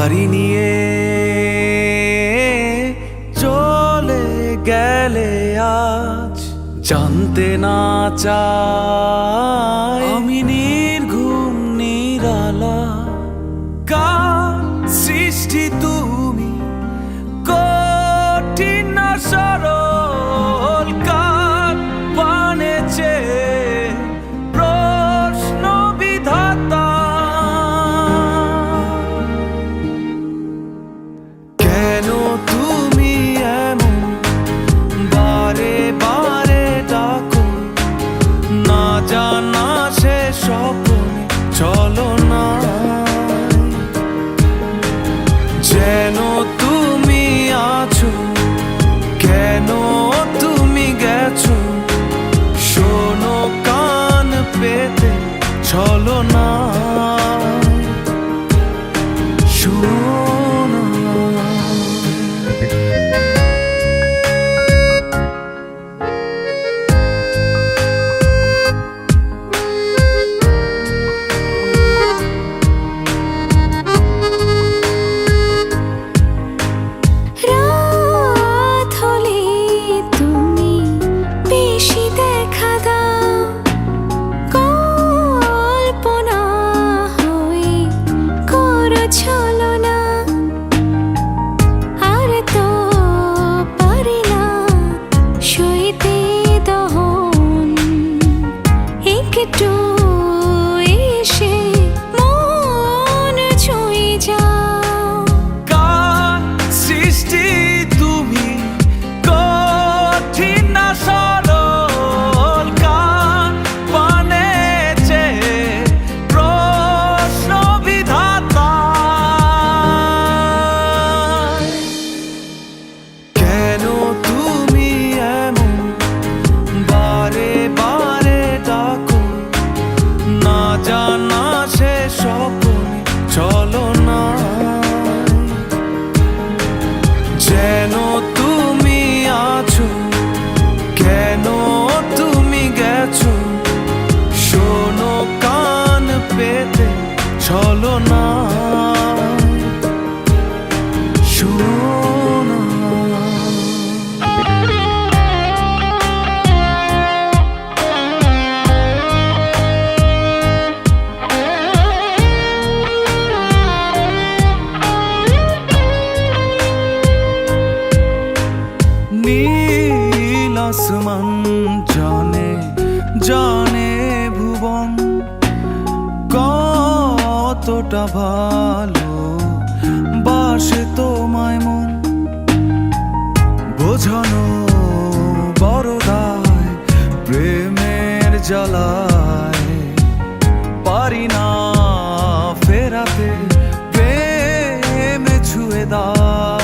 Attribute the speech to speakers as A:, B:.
A: গাড়ি নিয়ে চলে গেলে আজ জানতে না চাই আমি নির্ঘুম নিরালা কার সৃষ্টি তুমি কঠিন না সরল কার বানেছে প্রশ্ন বিধাতা কেন তুমি এমন বারে বারে ডাকো না জানা সে স্বপ্নে চলো না যেন তুমি আছো কেন তুমি গেছো শোনো কান পেতে চলো না শোনো চলো না যেন তুমি আছো কেন তুমি গেছো শোনো কান পেতে চলো না শোনো নীল আসমান জানে জানে ভুবন কতটা ভালো বাসে তোমায় মন বোঝানো বড় দায় প্রেমের জ্বালায় পারি না ফেরাতে প্রেমে ছুঁয়ে দাও